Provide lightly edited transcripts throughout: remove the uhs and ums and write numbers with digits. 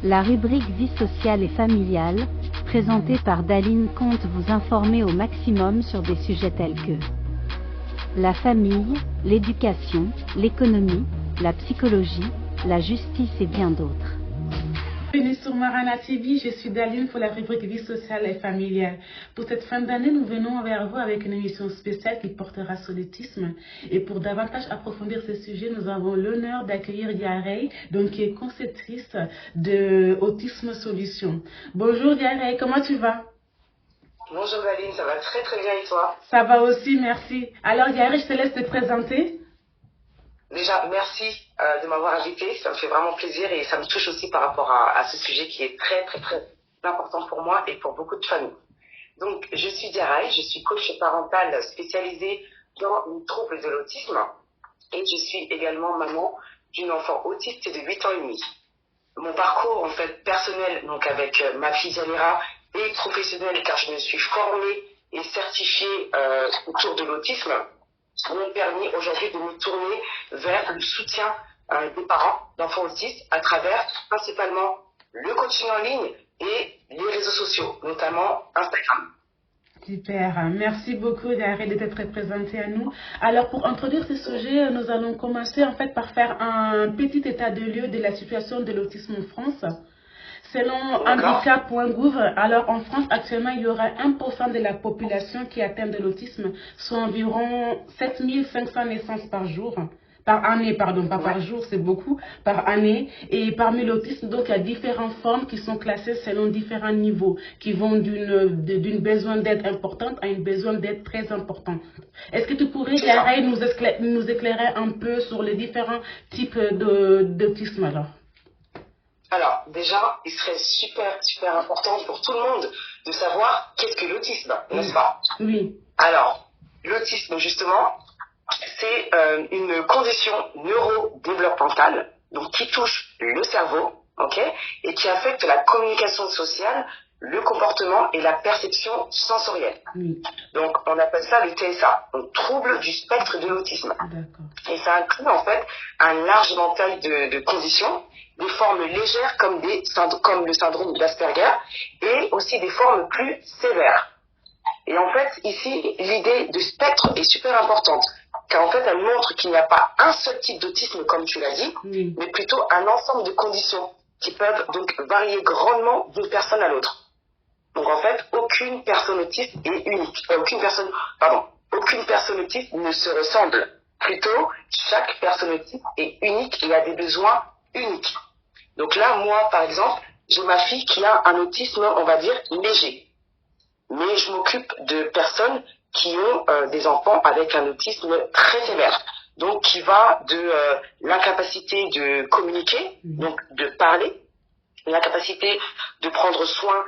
La rubrique Vie sociale et familiale, présentée par Daline, compte vous informer au maximum sur des sujets tels que la famille, l'éducation, l'économie, la psychologie, la justice et bien d'autres. Bienvenue sur Marana TV, je suis Daline pour la rubrique Vie sociale et familiale. Pour cette fin d'année, nous venons vers vous avec une émission spéciale qui portera sur l'autisme. Et pour davantage approfondir ce sujet, nous avons l'honneur d'accueillir Diarey, qui est conceptrice de Autisme Solutions. Bonjour Diarey, comment tu vas? Bonjour Daline, ça va très très bien et toi? Ça va aussi, merci. Alors Diarey, je te laisse te présenter. Déjà, merci de m'avoir invité, ça me fait vraiment plaisir et ça me touche aussi par rapport à ce sujet qui est très très très important pour moi et pour beaucoup de familles. Donc, je suis Diarey, je suis coach parental spécialisée dans les troubles de l'autisme et je suis également maman d'une enfant autiste de 8 ans et demi. Mon parcours en fait personnel, donc avec ma fille Zanira, et professionnel car je me suis formée et certifiée autour de l'autisme, m'ont permis aujourd'hui de me tourner vers le soutien des parents d'enfants autistes à travers principalement le coaching en ligne et les réseaux sociaux, notamment Instagram. Super, merci beaucoup d'arrêter de t'être présenté à nous. Alors pour introduire ce sujet, nous allons commencer en fait par faire un petit état de lieu de la situation de l'autisme en France. Selon handicap.gouv, alors en France actuellement il y aura 1% de la population qui est atteinte de l'autisme, soit environ 7500 naissances par jour. Par année, pardon, pas par jour, c'est beaucoup, par année. Et parmi l'autisme, donc, il y a différentes formes qui sont classées selon différents niveaux, qui vont d'une besoin d'aide importante à une besoin d'aide très importante. Est-ce que tu pourrais, Diarey, nous éclairer un peu sur les différents types d'autisme alors? Alors, déjà, il serait super important pour tout le monde de savoir qu'est-ce que l'autisme, n'est-ce pas? Oui. Alors, l'autisme, justement, c'est une condition neurodéveloppementale, donc qui touche le cerveau, et qui affecte la communication sociale, le comportement et la perception sensorielle. Oui. Donc, on appelle ça le TSA, donc trouble du spectre de l'autisme. Et ça inclut en fait un large éventail de conditions, des formes légères comme le syndrome d'Asperger, et aussi des formes plus sévères. Et en fait, ici, l'idée de spectre est super importante, car en fait, elle montre qu'il n'y a pas un seul type d'autisme, comme tu l'as dit, mais plutôt un ensemble de conditions qui peuvent donc varier grandement d'une personne à l'autre. Donc en fait, aucune personne autiste est unique. Aucune personne autiste ne se ressemble. Plutôt, chaque personne autiste est unique et a des besoins uniques. Donc là, moi, par exemple, j'ai ma fille qui a un autisme, on va dire, léger. Mais je m'occupe de personnes qui ont des enfants avec un autisme très sévère. Donc, qui va de l'incapacité de communiquer, donc de parler, l'incapacité de prendre soin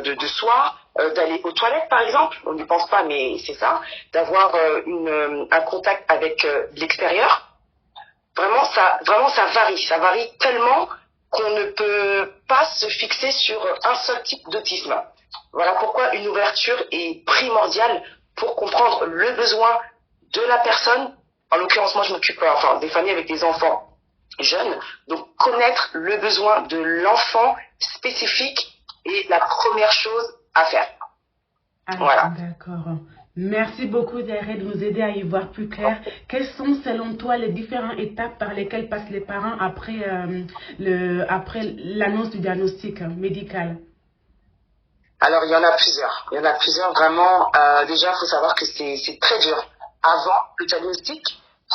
de soi, d'aller aux toilettes, par exemple. On n'y pense pas, mais c'est ça. D'avoir un contact avec l'extérieur. Vraiment, ça varie. Ça varie tellement qu'on ne peut pas se fixer sur un seul type d'autisme. Voilà pourquoi une ouverture est primordiale pour comprendre le besoin de la personne. En l'occurrence, moi, je m'occupe des familles avec des enfants jeunes. Donc, connaître le besoin de l'enfant spécifique est la première chose à faire. Voilà. D'accord. Merci beaucoup, Diarey, de nous aider à y voir plus clair. Quelles sont, selon toi, les différentes étapes par lesquelles passent les parents après l'annonce du diagnostic médical? Alors, il y en a plusieurs. Il y en a plusieurs, vraiment. Déjà, il faut savoir que c'est très dur. Avant le diagnostic,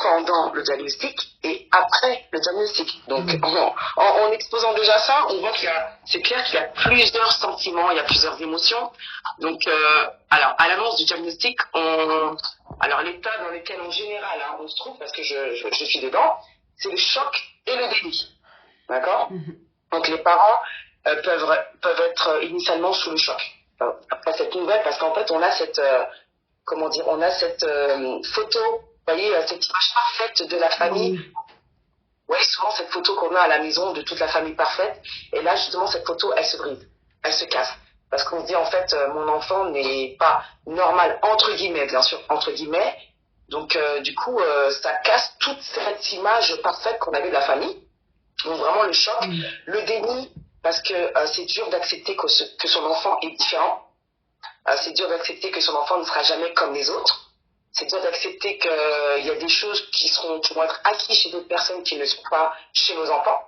pendant le diagnostic et après le diagnostic. Donc, en exposant déjà ça, on voit c'est clair qu'il y a plusieurs sentiments, il y a plusieurs émotions. Donc, alors, à l'annonce du diagnostic, alors l'état dans lequel en général on se trouve, parce que je suis dedans, c'est le choc et le déni. D'accord? Donc, les parents peuvent être initialement sous le choc après cette nouvelle, parce qu'en fait, on a cette photo. Vous voyez, cette image parfaite de la famille. Oui, souvent cette photo qu'on a à la maison de toute la famille parfaite. Et là, justement, cette photo, elle se brise, elle se casse. Parce qu'on se dit, en fait, mon enfant n'est pas normal, entre guillemets, bien sûr, entre guillemets. Donc, du coup, ça casse toute cette image parfaite qu'on avait de la famille. Donc, vraiment, le choc, le déni parce que c'est dur d'accepter que son enfant est différent. C'est dur d'accepter que son enfant ne sera jamais comme les autres. C'est dur d'accepter qu'il y a des choses qui vont être acquises chez d'autres personnes qui ne sont pas chez nos enfants.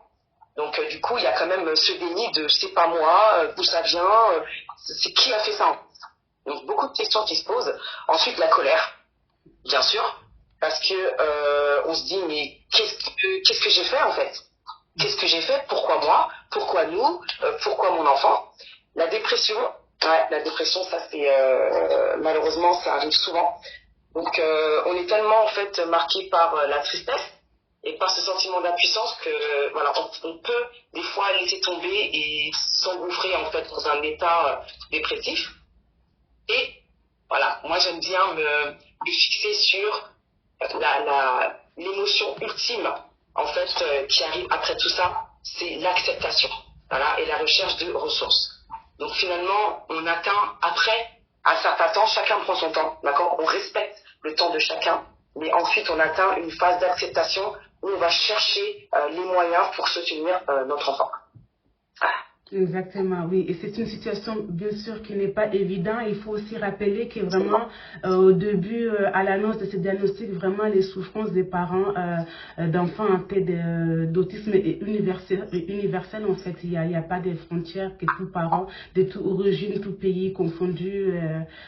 Donc du coup, il y a quand même ce déni de c'est pas moi, d'où ça vient, c'est qui a fait ça. Donc beaucoup de questions qui se posent. Ensuite, la colère, bien sûr, parce que on se dit mais qu'est-ce que j'ai fait en fait? Qu'est-ce que j'ai fait? Pourquoi moi? Pourquoi nous? Pourquoi mon enfant? La dépression, ça c'est malheureusement ça arrive souvent. Donc on est tellement en fait marqué par la tristesse et par ce sentiment d'impuissance que voilà, on peut des fois laisser tomber et s'engouffrer en fait dans un état dépressif. Et voilà, moi j'aime bien me fixer sur l'émotion ultime en fait qui arrive après tout ça, c'est l'acceptation, voilà, et la recherche de ressources. Donc finalement, on atteint après un certain temps, chacun prend son temps, d'accord? On respecte le temps de chacun, mais ensuite on atteint une phase d'acceptation où on va chercher les moyens pour soutenir notre enfant. Voilà. Exactement, oui. Et c'est une situation, bien sûr, qui n'est pas évidente. Il faut aussi rappeler que vraiment, au début, à l'annonce de ce diagnostic, vraiment, les souffrances des parents d'enfants atteints d'autisme est universelle, en fait. Il n'y a pas de frontières, que tout parent, de toute origine, tout pays confondu,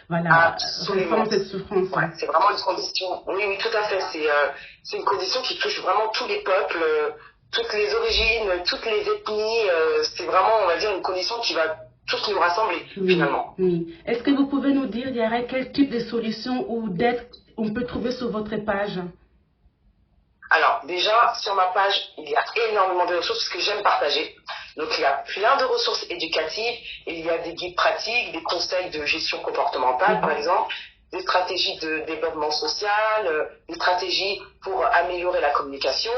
voilà, ressent cette souffrance. Ouais, c'est vraiment une condition. Oui, tout à fait. C'est une condition qui touche vraiment tous les peuples. Toutes les origines, toutes les ethnies, c'est vraiment, on va dire, une condition qui va tous nous rassembler, finalement. Oui. Est-ce que vous pouvez nous dire, Diarra, quel type de solution ou d'aide on peut trouver sur votre page? Alors, déjà, sur ma page, il y a énormément de ressources que j'aime partager. Donc, il y a plein de ressources éducatives. Il y a des guides pratiques, des conseils de gestion comportementale, par exemple, des stratégies de développement social, des stratégies pour améliorer la communication.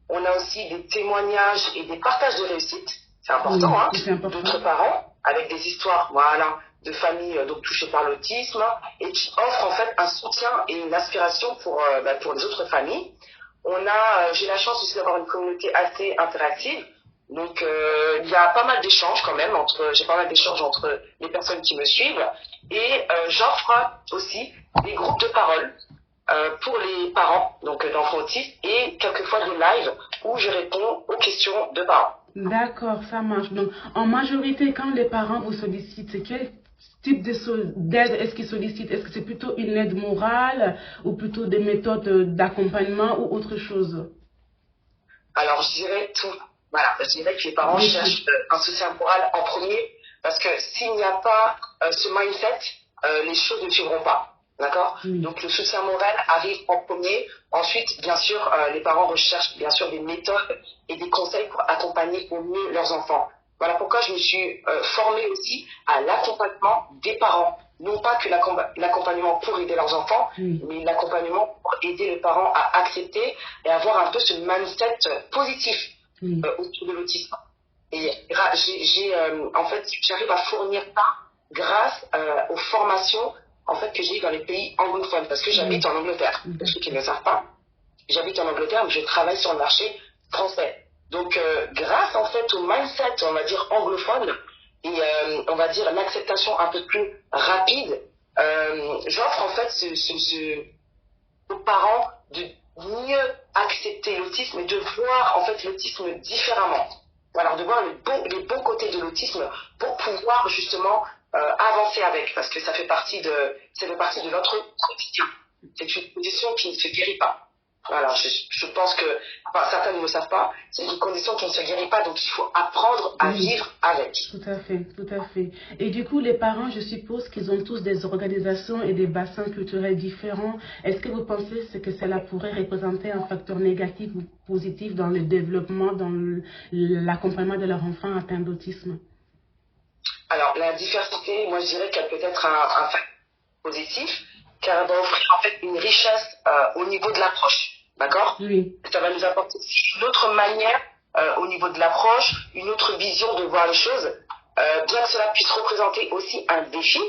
On a aussi des témoignages et des partages de réussite, c'est important, d'autres parents, avec des histoires, voilà, de familles touchées par l'autisme, et qui offrent en fait un soutien et une aspiration pour les autres familles. J'ai la chance aussi d'avoir une communauté assez interactive, donc il y a pas mal d'échanges quand même j'ai pas mal d'échanges entre les personnes qui me suivent, et j'offre aussi des groupes de parole. Pour les parents donc d'enfants autistes et quelquefois des lives où je réponds aux questions de parents. D'accord, ça marche. Donc en majorité, quand les parents vous sollicitent, c'est quel type d'aide est-ce qu'ils sollicitent? Est-ce que c'est plutôt une aide morale ou plutôt des méthodes d'accompagnement ou autre chose? Alors je dirais tout. Voilà, je dirais que les parents cherchent un soutien moral en premier, parce que s'il n'y a pas ce mindset, les choses ne suivront pas. D'accord? Donc le soutien moral arrive en premier. Ensuite, bien sûr, les parents recherchent bien sûr des méthodes et des conseils pour accompagner au mieux leurs enfants. Voilà pourquoi je me suis formée aussi à l'accompagnement des parents. Non pas que l'accompagnement pour aider leurs enfants, mais l'accompagnement pour aider les parents à accepter et avoir un peu ce mindset positif autour de l'autisme. Et en fait, j'arrive à fournir ça grâce aux formations en fait que j'ai dans les pays anglophones, parce que j'habite en Angleterre. Pour ceux qui ne le savent pas, j'habite en Angleterre, mais je travaille sur le marché français. Donc grâce en fait au mindset, on va dire anglophone, et on va dire l'acceptation un peu plus rapide, j'offre en fait aux parents de mieux accepter l'autisme et de voir en fait l'autisme différemment. Alors de voir les bons côtés de l'autisme pour pouvoir justement avancer avec, parce que ça fait partie de notre quotidien. C'est une condition qui ne se guérit pas. Voilà, je pense que certains ne le savent pas, c'est une condition qui ne se guérit pas, donc il faut apprendre à vivre avec. Tout à fait, tout à fait. Et du coup, les parents, je suppose qu'ils ont tous des organisations et des bassins culturels différents. Est-ce que vous pensez que cela pourrait représenter un facteur négatif ou positif dans le développement, dans l'accompagnement de leur enfant atteint d'autisme? Alors, la diversité, moi je dirais qu'elle peut être un facteur positif, car elle va offrir en fait une richesse au niveau de l'approche. D'accord? Oui. Ça va nous apporter une autre manière au niveau de l'approche, une autre vision de voir les choses, bien que cela puisse représenter aussi un défi,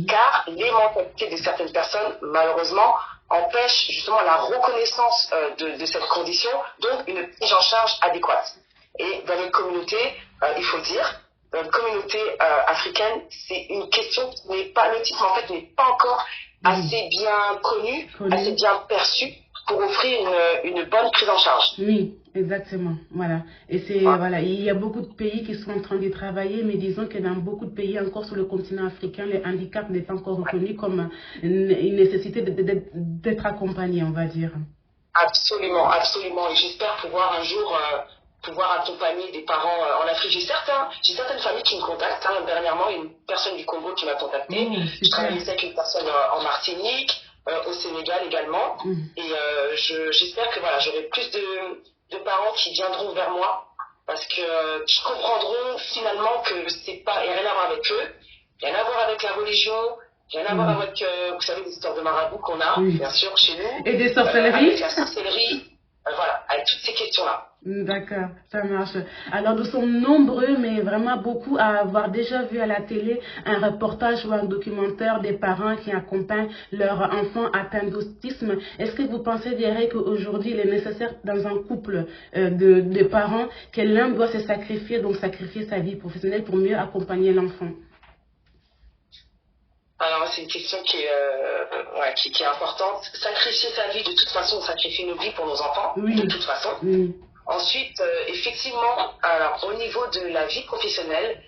car les mentalités de certaines personnes, malheureusement, empêchent justement la reconnaissance de cette condition, donc une prise en charge adéquate. Et dans les communautés, il faut le dire. Dans une communauté africaine, c'est une question qui n'est pas, l'autisme en fait n'est pas encore assez bien connu, assez bien perçu pour offrir une bonne prise en charge. Oui, exactement. Voilà. Et c'est voilà, il y a beaucoup de pays qui sont en train de travailler, mais disons que dans beaucoup de pays encore sur le continent africain, le handicap n'est pas encore reconnu comme une nécessité d'être accompagné, on va dire. Absolument, absolument. Et j'espère pouvoir un jour pouvoir accompagner des parents en Afrique. J'ai certaines familles qui me contactent. Dernièrement, il y a une personne du Congo qui m'a contacté. Je travaille avec une personne en Martinique, au Sénégal également. Et j'espère que voilà, j'aurai plus de parents qui viendront vers moi parce que qui comprendront finalement que c'est pas, il n'y a rien à voir avec eux, il n'y a rien à voir avec la religion. Rien à voir avec, vous savez, les histoires de marabouts qu'on a, bien sûr, chez nous. Et des sorcelleries. Avec la sorcellerie, voilà, avec toutes ces questions-là. D'accord, ça marche. Alors, nous sommes nombreux, mais vraiment beaucoup, à avoir déjà vu à la télé un reportage ou un documentaire des parents qui accompagnent leurs enfants atteints d'autisme. Est-ce que vous pensez, Derek, qu'aujourd'hui, il est nécessaire dans un couple de parents que l'un doit se sacrifier, donc sacrifier sa vie professionnelle pour mieux accompagner l'enfant? Alors, c'est une question qui est importante. Sacrifier sa vie, de toute façon, on sacrifie nos vies pour nos enfants, de toute façon. Ensuite, effectivement, alors, au niveau de la vie professionnelle,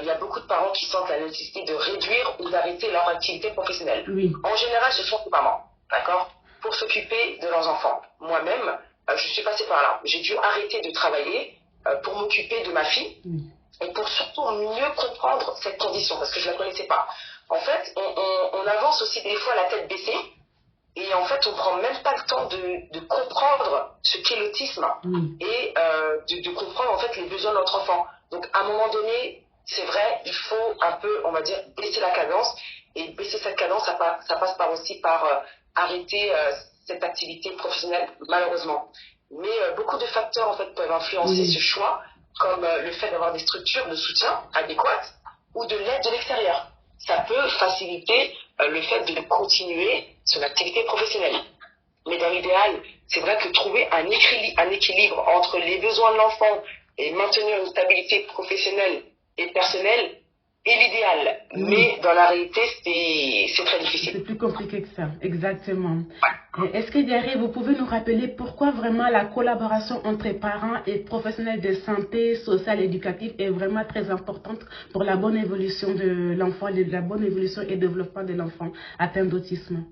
il y a beaucoup de parents qui sentent la nécessité de réduire ou d'arrêter leur activité professionnelle. En général, ce sont les mamans, d'accord, pour s'occuper de leurs enfants. Moi-même, je suis passée par là. J'ai dû arrêter de travailler pour m'occuper de ma fille et pour surtout mieux comprendre cette condition, parce que je ne la connaissais pas. En fait, on avance aussi des fois la tête baissée et en fait, on ne prend même pas le temps de comprendre ce qu'est l'autisme et de comprendre en fait les besoins de notre enfant. Donc, à un moment donné, c'est vrai, il faut un peu, on va dire, baisser la cadence. Et baisser cette cadence, ça passe aussi par arrêter cette activité professionnelle, malheureusement. Mais beaucoup de facteurs en fait peuvent influencer ce choix, comme le fait d'avoir des structures de soutien adéquates ou de l'aide de l'extérieur. Ça peut faciliter le fait de continuer son activité professionnelle. Mais dans l'idéal, c'est vrai que trouver un équilibre entre les besoins de l'enfant et maintenir une stabilité professionnelle et personnelle est l'idéal. Mais dans la réalité, c'est très difficile. C'est plus compliqué que ça, exactement. Est-ce que, Diarry, vous pouvez nous rappeler pourquoi vraiment la collaboration entre parents et professionnels de santé sociale et éducative est vraiment très importante pour la bonne évolution de l'enfant, la bonne évolution et développement de l'enfant atteint d'autisme?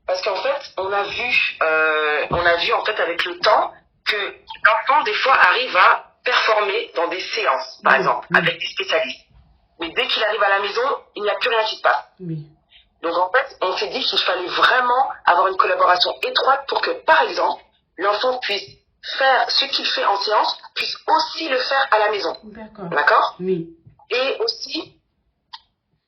Parce qu'en fait, on a vu en fait avec le temps que l'enfant des fois arrive à performer dans des séances, par exemple, avec des spécialistes. Mais dès qu'il arrive à la maison, il n'y a plus rien qui se passe. Donc en fait, on s'est dit qu'il fallait vraiment avoir une collaboration étroite pour que, par exemple, l'enfant puisse faire ce qu'il fait en séance, puisse aussi le faire à la maison. D'accord? Et aussi,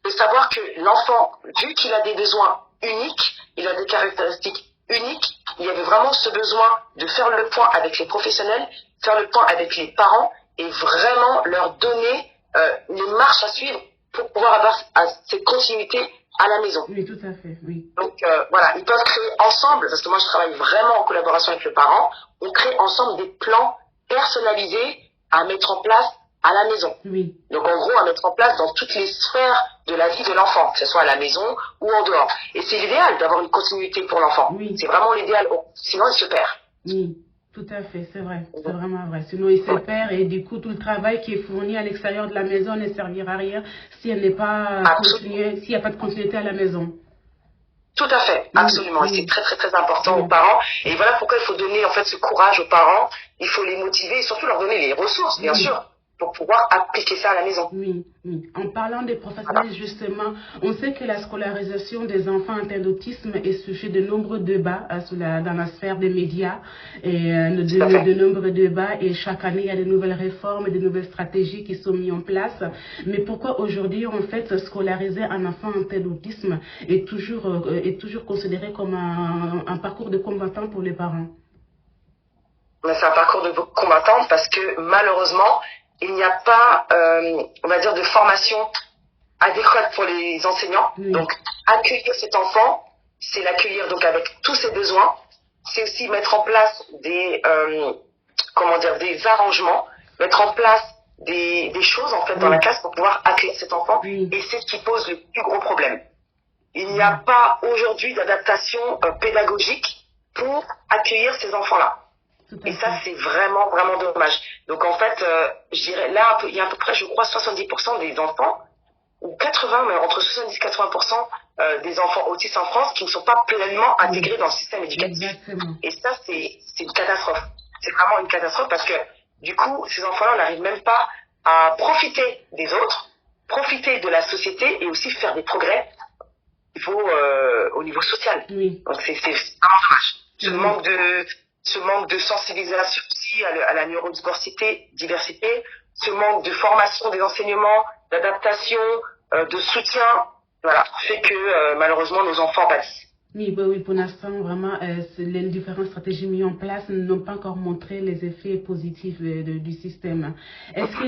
de savoir que l'enfant, vu qu'il a des besoins uniques, il a des caractéristiques uniques, il y avait vraiment ce besoin de faire le point avec les professionnels, faire le point avec les parents et vraiment leur donner les marches à suivre pour pouvoir avoir cette continuité à la maison. Oui, tout à fait, Donc voilà, ils peuvent créer ensemble, parce que moi je travaille vraiment en collaboration avec le parent, on crée ensemble des plans personnalisés à mettre en place à la maison. Donc en gros, à mettre en place dans toutes les sphères de la vie de l'enfant, que ce soit à la maison ou en dehors. Et c'est l'idéal d'avoir une continuité pour l'enfant. C'est vraiment l'idéal, sinon il se perd. Tout à fait, c'est vrai, c'est vraiment vrai. Sinon, il se perd et du coup, tout le travail qui est fourni à l'extérieur de la maison ne servira à rien si elle n'est pas continuée, s'il n'y a pas de continuité à la maison. Tout à fait, absolument. Et c'est très, très, très important aux parents. Et voilà pourquoi il faut donner en fait ce courage aux parents. Il faut les motiver et surtout leur donner les ressources, bien sûr, pour pouvoir appliquer ça à la maison. En parlant des professionnels, justement, on sait que la scolarisation des enfants atteints d'autisme est sujet de nombreux débats dans la sphère des médias, et de nombreux débats, et chaque année, il y a de nouvelles réformes et de nouvelles stratégies qui sont mises en place. Mais pourquoi aujourd'hui, en fait, scolariser un enfant atteint d'autisme est toujours considéré comme un parcours de combattant pour les parents? C'est un parcours de combattant parce que malheureusement, il n'y a pas, on va dire, de formation adéquate pour les enseignants. Donc, accueillir cet enfant, c'est l'accueillir donc avec tous ses besoins. C'est aussi mettre en place des arrangements mettre en place des choses en fait dans la classe pour pouvoir accueillir cet enfant, et c'est ce qui pose le plus gros problème. Il n'y a pas aujourd'hui d'adaptation pédagogique pour accueillir ces enfants-là. Et ça, c'est vraiment, vraiment dommage. Donc, en fait, je dirais, là, il y a à peu près, je crois, 70% des enfants, ou 80, mais entre 70 et 80% des enfants autistes en France qui ne sont pas pleinement intégrés dans le système éducatif. Exactement. Et ça, c'est une catastrophe. C'est vraiment une catastrophe parce que, du coup, ces enfants-là n'arrivent même pas à profiter des autres, profiter de la société et aussi faire des progrès au niveau social. Oui. Donc, c'est vraiment dommage. Ce manque de sensibilisation aussi à la neurodiversité, ce manque de formation des enseignements, d'adaptation, de soutien, voilà, fait que malheureusement nos enfants pâtissent. Oui, pour l'instant, vraiment, les différentes stratégies mises en place n'ont pas encore montré les effets positifs du système.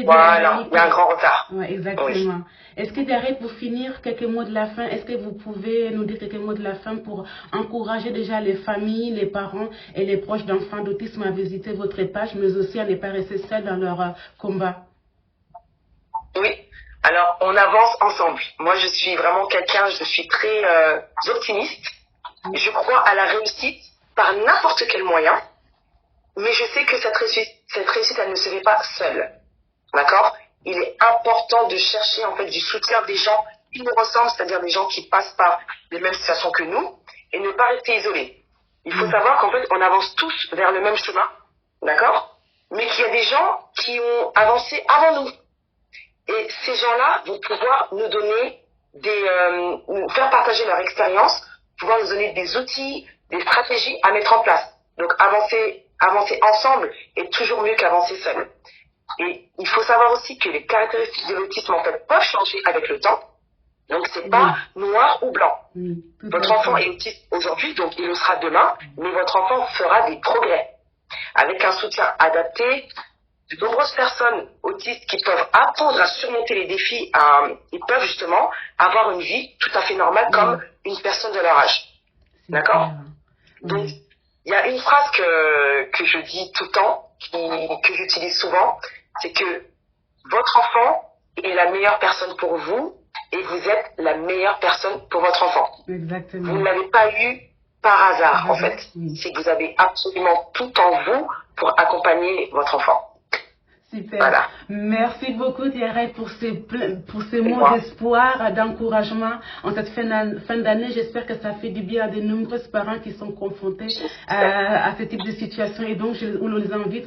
Voilà, il y a un grand retard. Oui, exactement. Oui. Est-ce que derrière, pour finir, quelques mots de la fin, est-ce que vous pouvez nous dire quelques mots de la fin pour encourager déjà les familles, les parents et les proches d'enfants d'autisme à visiter votre page, mais aussi à ne pas rester seuls dans leur combat? Oui. Alors, on avance ensemble. Moi, je suis vraiment je suis très optimiste. Je crois à la réussite par n'importe quel moyen, mais je sais que cette réussite, elle ne se fait pas seule. D'accord? Il est important de chercher en fait du soutien des gens qui nous ressemblent, c'est-à-dire des gens qui passent par les mêmes situations que nous, et ne pas rester isolés. Il faut savoir qu'en fait, on avance tous vers le même chemin, d'accord? Mais qu'il y a des gens qui ont avancé avant nous. Et ces gens-là vont pouvoir nous donner nous faire partager leur expérience, pouvoir nous donner des outils, des stratégies à mettre en place. Donc avancer ensemble est toujours mieux qu'avancer seul. Et il faut savoir aussi que les caractéristiques de l'autisme en fait peuvent changer avec le temps. Donc c'est pas noir ou blanc. Votre enfant est autiste aujourd'hui, donc il le sera demain, mais votre enfant fera des progrès. Avec un soutien adapté, de nombreuses personnes autistes qui peuvent apprendre à surmonter les défis, ils peuvent justement avoir une vie tout à fait normale comme une personne de leur âge. D'accord? Donc, il y a une phrase que je dis tout le temps, que j'utilise souvent, c'est que votre enfant est la meilleure personne pour vous et vous êtes la meilleure personne pour votre enfant. Exactement. Vous ne l'avez pas eu par hasard, en fait. C'est que vous avez absolument tout en vous pour accompagner votre enfant. Super. Voilà. Merci beaucoup Thierry pour ces mots d'espoir, d'encouragement en cette fin d'année. J'espère que ça fait du bien à de nombreux parents qui sont confrontés à ce type de situation. Et donc, on les invite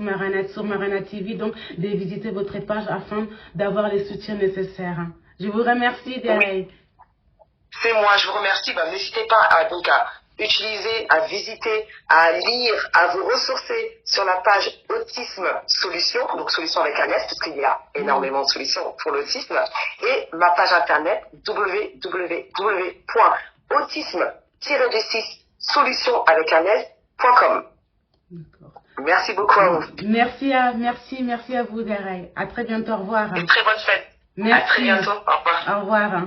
sur Marana TV donc, de visiter votre page afin d'avoir les soutiens nécessaires. Je vous remercie Thierry. C'est moi, je vous remercie. N'hésitez pas à utiliser, à visiter, à lire, à vous ressourcer sur la page Autisme Solutions, donc solutions avec un S, parce qu'il y a énormément de solutions pour l'autisme, et ma page internet www.autisme-solutions avec un S.com. Merci beaucoup à vous. Merci à vous, Thierry. À très bientôt, au revoir. Une très bonne fête. Merci. À très bientôt, au revoir. Au revoir.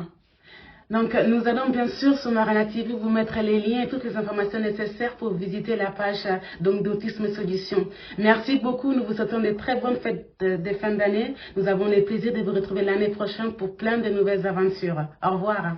Donc, nous allons bien sûr sur Marana TV vous mettre les liens et toutes les informations nécessaires pour visiter la page d'Autisme Solutions. Merci beaucoup. Nous vous souhaitons de très bonnes fêtes de fin d'année. Nous avons le plaisir de vous retrouver l'année prochaine pour plein de nouvelles aventures. Au revoir.